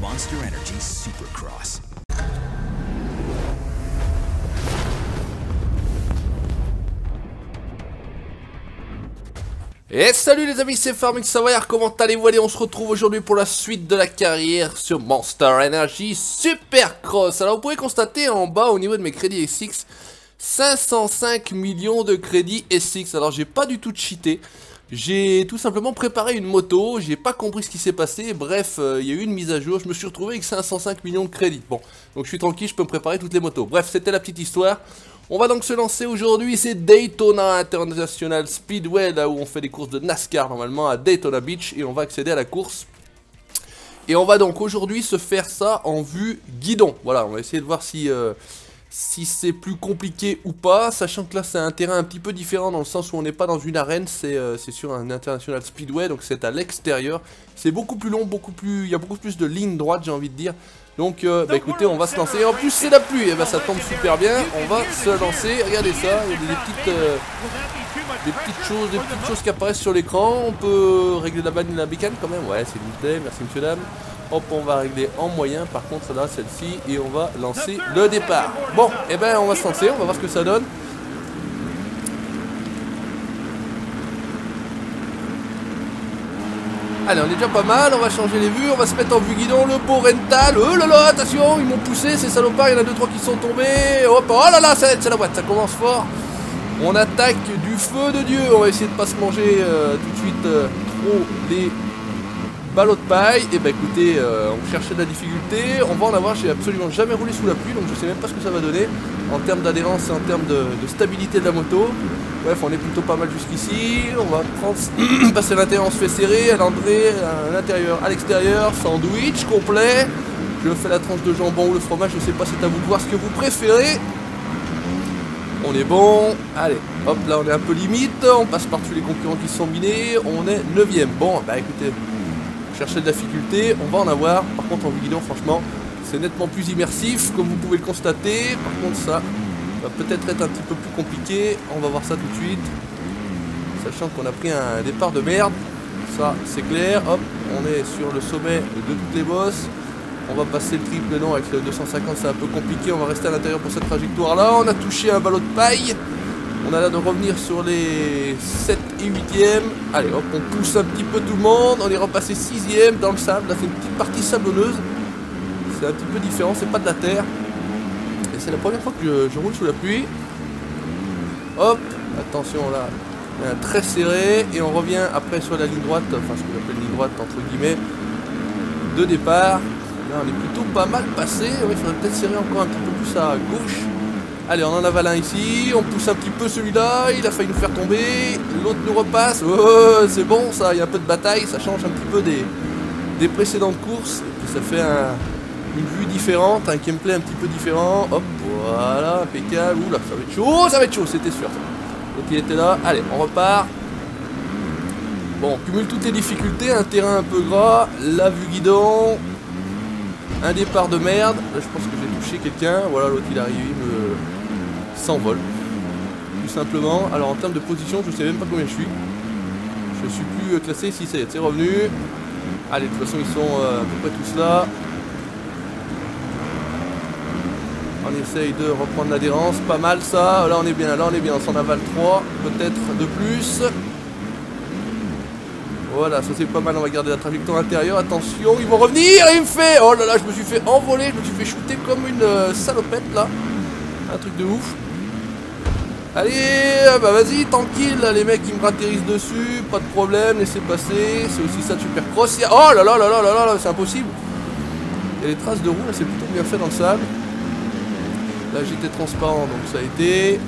Monster Energy Supercross. Et salut les amis, c'est Farming Savoyard, comment allez-vous? Allez, on se retrouve aujourd'hui pour la suite de la carrière sur Monster Energy Supercross. Alors vous pouvez constater en bas au niveau de mes crédits SX 505 millions de crédits SX. Alors j'ai pas du tout cheaté, j'ai tout simplement préparé une moto, j'ai pas compris ce qui s'est passé. Bref, il y a eu une mise à jour, je me suis retrouvé avec 505 millions de crédits. Bon, donc je suis tranquille, je peux me préparer toutes les motos. Bref, c'était la petite histoire. On va donc se lancer aujourd'hui, c'est Daytona International Speedway, là où on fait des courses de NASCAR normalement à Daytona Beach, et on va accéder à la course. Et on va donc aujourd'hui se faire ça en vue guidon. Voilà, on va essayer de voir si c'est plus compliqué ou pas, sachant que là c'est un terrain un petit peu différent dans le sens où on n'est pas dans une arène, c'est sur un International Speedway, donc c'est à l'extérieur. C'est beaucoup plus long, il y a beaucoup plus de lignes droites, j'ai envie de dire. Donc bah écoutez, on va se lancer. Et en plus c'est la pluie, et bah ça tombe super bien. On va se lancer. Regardez ça, il y a des petites choses qui apparaissent sur l'écran. On peut régler la bécane quand même. Ouais, c'est nickel, merci monsieur dame. Hop, on va régler en moyen, par contre là celle-ci, et on va lancer le départ. Bon, et ben on va se lancer, on va voir ce que ça donne. Allez, on est déjà pas mal, on va changer les vues, on va se mettre en vue guidon, le beau rental. Oh là là, attention, ils m'ont poussé, ces salopards, il y en a 2-3 qui sont tombés. Hop, oh là là, c'est la boîte, ça commence fort. On attaque du feu de Dieu, on va essayer de pas se manger tout de suite trop les ballots de paille. Et bah écoutez, on cherchait de la difficulté, on va en avoir, j'ai absolument jamais roulé sous la pluie, donc je sais même pas ce que ça va donner en termes d'adhérence et en termes de stabilité de la moto. Bref, on est plutôt pas mal jusqu'ici. On va prendre, passer l'intérieur, on se fait serrer, à l'entrée, à l'intérieur, à l'extérieur, sandwich complet. Je fais la tranche de jambon ou le fromage, je sais pas, c'est à vous de voir ce que vous préférez. On est bon, allez, hop là on est un peu limite, on passe par-dessus les concurrents qui se sont minés, on est 9ème. Bon, bah écoutez, chercher de la difficulté, on va en avoir. Par contre en vue guidon, franchement, c'est nettement plus immersif, comme vous pouvez le constater. Par contre ça va peut-être être un petit peu plus compliqué, on va voir ça tout de suite. Sachant qu'on a pris un départ de merde, ça c'est clair. Hop, on est sur le sommet de toutes les bosses. On va passer le triple, non, avec le 250 c'est un peu compliqué, on va rester à l'intérieur pour cette trajectoire là. On a touché un ballot de paille. On a l'air de revenir sur les 7 et 8e. Allez hop, on pousse un petit peu tout le monde. On est repassé 6e dans le sable, là c'est une petite partie sablonneuse. C'est un petit peu différent, c'est pas de la terre. Et c'est la première fois que je roule sous la pluie. Hop, attention là, très serré. Et on revient après sur la ligne droite, enfin ce que j'appelle ligne droite entre guillemets, de départ. Là on est plutôt pas mal passé, il faudrait peut-être serrer encore un petit peu plus à gauche. Allez, on en avale un ici, on pousse un petit peu celui-là, il a failli nous faire tomber, l'autre nous repasse, oh, c'est bon ça, il y a un peu de bataille, ça change un petit peu des précédentes courses, et puis ça fait une vue différente, un gameplay un petit peu différent. Hop, voilà, impeccable. Oula, ça va être chaud, c'était sûr. Donc il était là, allez, on repart. Bon, on cumule toutes les difficultés, un terrain un peu gras, la vue guidon, un départ de merde. Là je pense que j'ai touché quelqu'un, voilà, l'autre il arrive, il me s'envole. Tout simplement, alors en termes de position, je sais même pas combien je suis. Je suis plus classé ici, ça y est, c'est revenu. Allez, de toute façon ils sont à peu près tous là. On essaye de reprendre l'adhérence, pas mal ça, là on est bien, on s'en avale 3, peut-être de plus. Voilà, ça c'est pas mal, on va garder la trajectoire intérieure, attention, ils vont revenir, et il me fait, oh là là, je me suis fait envoler, je me suis fait shooter comme une salopette là, un truc de ouf. Allez, bah vas-y, tranquille, là, les mecs ils me atterrissent dessus, pas de problème, laissez passer, c'est aussi ça de Supercross, oh là là là là là là, c'est impossible. Il y a des traces de roue, là c'est plutôt bien fait dans le sable. Là j'étais transparent donc ça a été.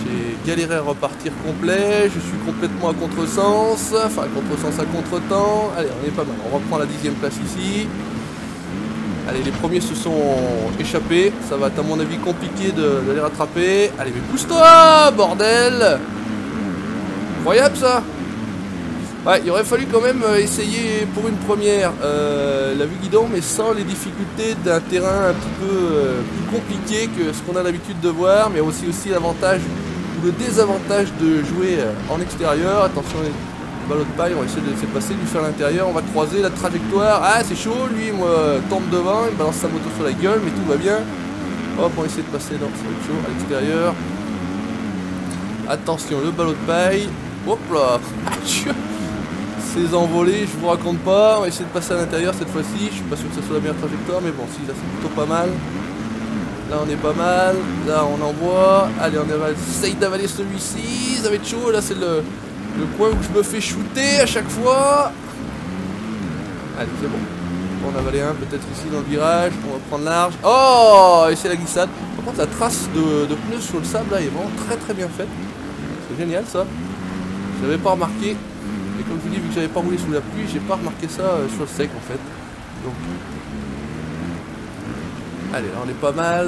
J'ai galéré à repartir complet, je suis complètement à contresens, enfin à contresens à contre-temps. Allez, on est pas mal, on reprend la 10e place ici. Allez, les premiers se sont échappés, ça va être à mon avis compliqué de les rattraper. Allez, mais pousse-toi, bordel! Incroyable ça! Ouais, il aurait fallu quand même essayer pour une première la vue guidon, mais sans les difficultés d'un terrain un petit peu plus compliqué que ce qu'on a l'habitude de voir, mais aussi l'avantage ou le désavantage de jouer en extérieur. Attention, les ballots de paille, on va essayer de laisser passer, lui faire l'intérieur, on va croiser la trajectoire. Ah, c'est chaud, lui, moi, tombe devant, il balance sa moto sur la gueule, mais tout va bien. Hop, on va essayer de passer dans ce chaud à l'extérieur. Attention, le ballot de paille. Hop là. Ces envolées, je vous raconte pas. On va essayer de passer à l'intérieur cette fois-ci. Je suis pas sûr que ce soit la meilleure trajectoire, mais bon, si, ça c'est plutôt pas mal. Là, on est pas mal. Là, on envoie. Allez, on essaye d'avaler celui-ci. Ça va être chaud. Là, c'est le coin où je me fais shooter à chaque fois. Allez, c'est bon. On va avaler un peut-être ici dans le virage. On va prendre large. Oh, et c'est la glissade. Par contre, la trace de pneus sur le sable là est vraiment très bien faite. C'est génial ça. Je l'avais pas remarqué. Et comme je vous dis, vu que j'avais pas roulé sous la pluie, j'ai pas remarqué ça sur le sec en fait. Donc. Allez, là on est pas mal.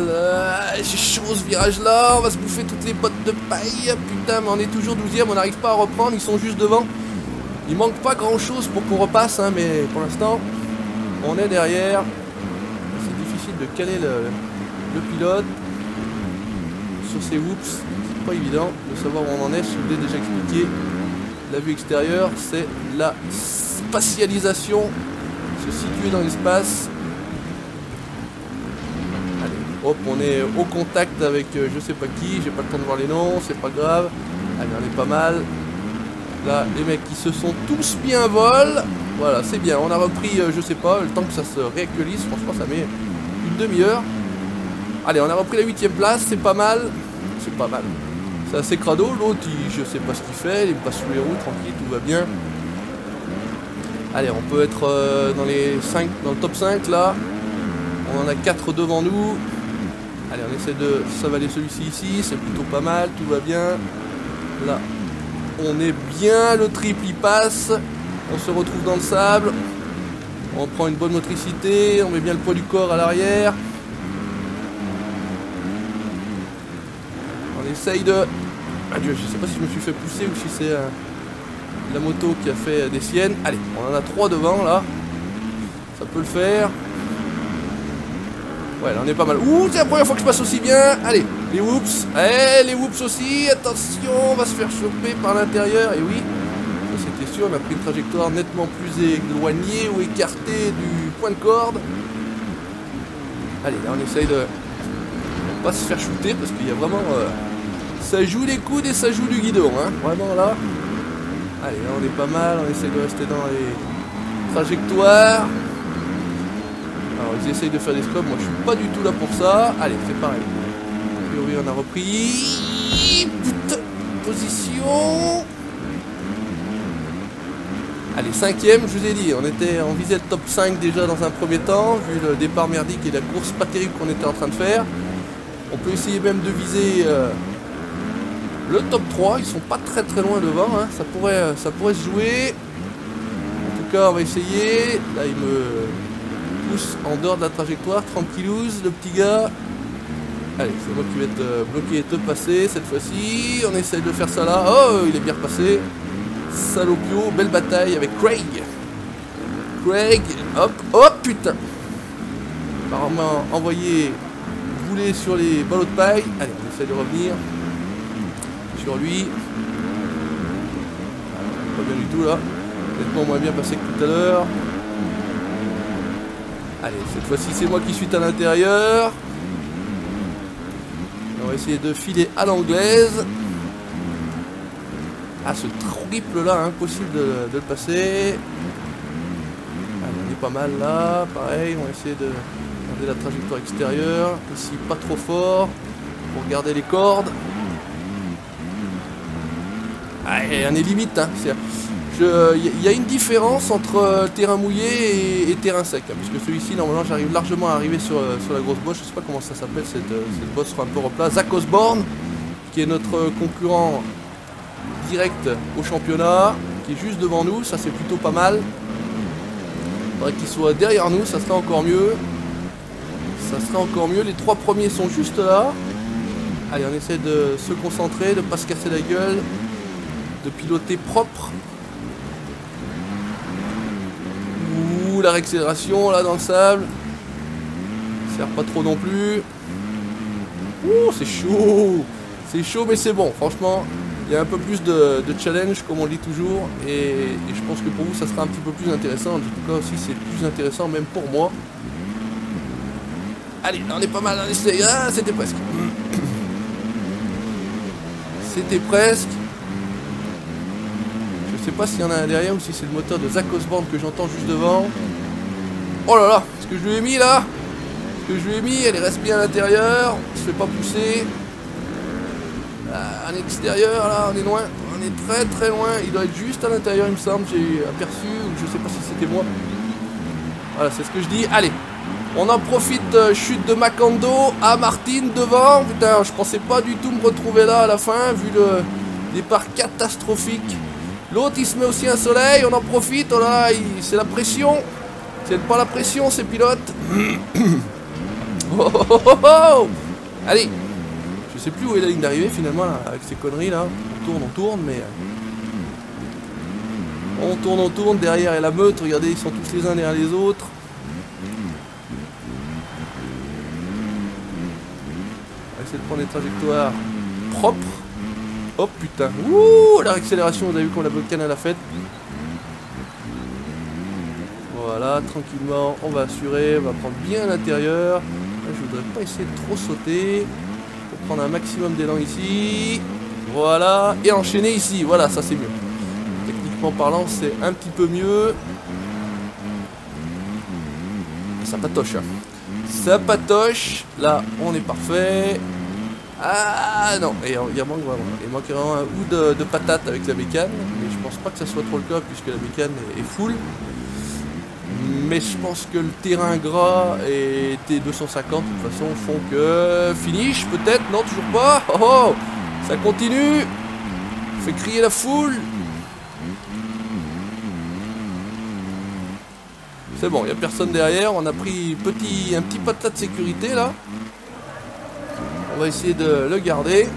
C'est chaud ce virage là. On va se bouffer toutes les bottes de paille. Putain, mais on est toujours 12ème. On n'arrive pas à reprendre. Ils sont juste devant. Il manque pas grand chose pour qu'on repasse, hein, mais pour l'instant, on est derrière. C'est difficile de caler le pilote sur ces whoops. C'est pas évident de savoir où on en est. Je vous l'ai déjà expliqué. La vue extérieure, c'est la spatialisation, se situer dans l'espace. Allez, hop, on est au contact avec je sais pas qui, j'ai pas le temps de voir les noms, c'est pas grave. Allez, on est pas mal. Là, les mecs qui se sont tous mis un vol. Voilà, c'est bien. On a repris, je sais pas, le temps que ça se réactualise. Franchement, ça met une demi-heure. Allez, on a repris la 8ème place, c'est pas mal. C'est pas mal. C'est assez crado, l'autre je sais pas ce qu'il fait, il passe sous les roues, tranquille, tout va bien. Allez, on peut être dans le top 5 là. On en a 4 devant nous. Allez, on essaie de s'avaler celui-ci ici, c'est plutôt pas mal, tout va bien. Là, on est bien, le triple il passe. On se retrouve dans le sable. On prend une bonne motricité, on met bien le poids du corps à l'arrière. On essaye de... Adieu, je sais pas si je me suis fait pousser ou si c'est la moto qui a fait des siennes. Allez, on en a 3 devant là. Ça peut le faire. Ouais, là on est pas mal. Ouh, c'est la première fois que je passe aussi bien. Allez, les whoops. Eh, les whoops aussi. Attention, on va se faire choper par l'intérieur. Et oui, ça c'était sûr, on a pris une trajectoire nettement plus éloignée ou écartée du point de corde. Allez, là on essaye de pas se faire shooter parce qu'il y a vraiment... ça joue les coudes et ça joue du guidon, hein. Vraiment là. Allez, là on est pas mal, on essaie de rester dans les trajectoires. Alors ils essayent de faire des scopes, moi je suis pas du tout là pour ça. Allez, c'est pareil. A priori on a repris. Putain, position. Allez, 5ème, je vous ai dit, on visait le top 5 déjà dans un premier temps, vu le départ merdique et la course pas terrible qu'on était en train de faire. On peut essayer même de viser le top 3, ils sont pas très loin devant, hein. Ça pourrait se jouer. En tout cas, on va essayer. Là, il me pousse en dehors de la trajectoire, tranquillouse, le petit gars. Allez, c'est moi qui vais être bloqué et te passer cette fois-ci. On essaye de faire ça là. Oh, il est bien repassé. Salopio, belle bataille avec Craig. Craig, hop, hop, putain. Apparemment, envoyé rouler sur les ballots de paille. Allez, on essaie de revenir sur lui. Pas bien du tout là. Nettement moins bien passé que tout à l'heure. Allez, cette fois-ci c'est moi qui suis à l'intérieur. On va essayer de filer à l'anglaise. Ah, ce triple là, impossible de le passer. Allez, on est pas mal là. Pareil, on va essayer de garder la trajectoire extérieure. Ici, pas trop fort. Pour garder les cordes. Allez, on est limite. Hein. Il y a une différence entre terrain mouillé et terrain sec. Hein, puisque celui-ci, normalement, j'arrive largement à arriver sur la grosse bosse. Je sais pas comment ça s'appelle, cette bosse sur un peu replat. Zach Osborne, qui est notre concurrent direct au championnat, qui est juste devant nous. Ça, c'est plutôt pas mal. Il faudrait qu'il soit derrière nous, ça serait encore mieux. Ça serait encore mieux. Les 3 premiers sont juste là. Allez, on essaie de se concentrer, de ne pas se casser la gueule, de piloter propre. où la réaccélération là dans le sable? Ça sert pas trop non plus. Ouh, c'est chaud. C'est chaud mais c'est bon, franchement. Il y a un peu plus de challenge comme on dit toujours. Et je pense que pour vous ça sera un petit peu plus intéressant. En tout cas aussi c'est plus intéressant même pour moi. Allez, on est pas mal dans l'essai. Ah, c'était presque. C'était presque. Je sais pas s'il y en a un derrière ou si c'est le moteur de Zach Osborne que j'entends juste devant. Oh là là, ce que je lui ai mis là. Ce que je lui ai mis, elle reste bien à l'intérieur. On se fait pas pousser. À l'extérieur là, on est loin. On est très très loin. Il doit être juste à l'intérieur, il me semble. J'ai aperçu, ou je sais pas si c'était moi. Voilà, c'est ce que je dis. Allez. On en profite, chute de Macando à Martin devant. Putain, je pensais pas du tout me retrouver là à la fin, vu le départ catastrophique. L'autre, il se met aussi un soleil, on en profite. Oh là, c'est la pression. C'est pas la pression, ces pilotes. Oh, oh, oh, oh. Allez, je sais plus où est la ligne d'arrivée finalement, là, avec ces conneries là. On tourne, mais... on tourne. Derrière, il y a la meute. Regardez, ils sont tous les uns derrière les autres. Essayer de prendre des trajectoires propres. Oh putain. Ouh, la réaccélération, vous avez vu qu'on la volcane à la fête. Voilà, tranquillement, on va assurer, on va prendre bien l'intérieur. Là, je voudrais pas essayer de trop sauter. Pour prendre un maximum d'élan ici. Voilà, et enchaîner ici. Voilà, ça c'est mieux. Techniquement parlant, c'est un petit peu mieux. Ça patoche. Ça patoche. Là, on est parfait. Ah non, et il manque vraiment. Il manquerait un ou de patate avec la bécane. Mais je pense pas que ça soit trop le cas puisque la bécane est full. Mais je pense que le terrain gras et T250 de toute façon font que... Finish peut-être? Non, toujours pas. Oh, oh, ça continue. Fait crier la foule. C'est bon, il n'y a personne derrière. On a pris un petit patate de sécurité là. On va essayer de le garder,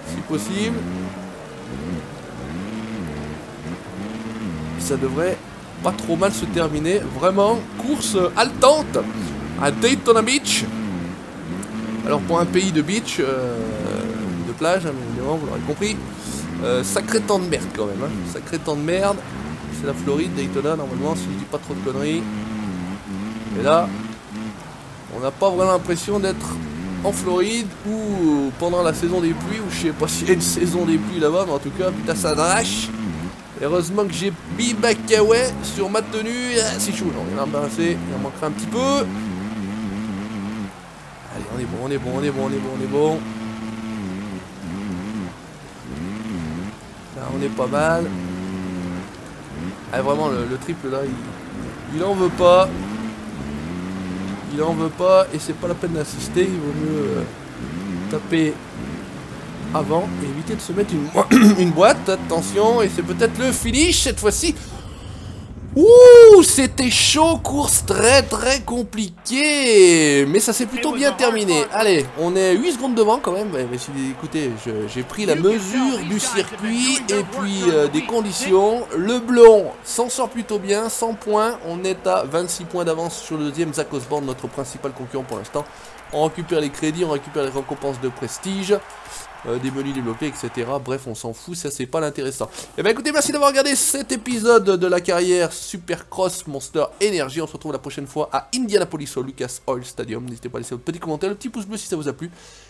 si possible. Ça devrait pas trop mal se terminer. Vraiment, course haletante à Daytona Beach. Alors pour un pays de beach, de plage, hein, évidemment, vous l'aurez compris. Sacré temps de merde quand même. Hein. Sacré temps de merde. C'est la Floride, Daytona, normalement, si je dis pas trop de conneries. Et là, on n'a pas vraiment l'impression d'être en Floride ou pendant la saison des pluies, ou je sais pas s'il y a une saison des pluies là-bas, mais en tout cas, putain, ça drache. Heureusement que j'ai Bibakawe sur ma tenue. Ah, c'est chaud, non, il est embarrassé, il en manquera un petit peu. Allez, on est bon, on est bon, on est bon, on est bon, on est bon. Là, on est pas mal. Ah, vraiment, le triple là, il en veut pas. Il en veut pas et c'est pas la peine d'assister. Il vaut mieux taper avant et éviter de se mettre une boîte. Attention, et c'est peut-être le finish cette fois-ci. Ouh, c'était chaud, course très très compliquée. Mais ça s'est plutôt bien terminé. Allez, on est 8 secondes devant quand même. Mais écoutez, j'ai pris la mesure du circuit et puis des conditions. Le blond s'en sort plutôt bien, 100 points. On est à 26 points d'avance sur le deuxième, Zach Osborne, notre principal concurrent pour l'instant. On récupère les crédits, on récupère les récompenses de prestige. Des menus développés, etc. Bref, on s'en fout, ça c'est pas l'intéressant. Et ben écoutez, merci d'avoir regardé cet épisode de la carrière Supercross Monster Energy. On se retrouve la prochaine fois à Indianapolis au Lucas Oil Stadium. N'hésitez pas à laisser votre petit commentaire, le petit pouce bleu si ça vous a plu.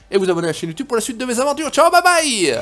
Et vous abonner à la chaîne YouTube pour la suite de mes aventures. Ciao, bye bye!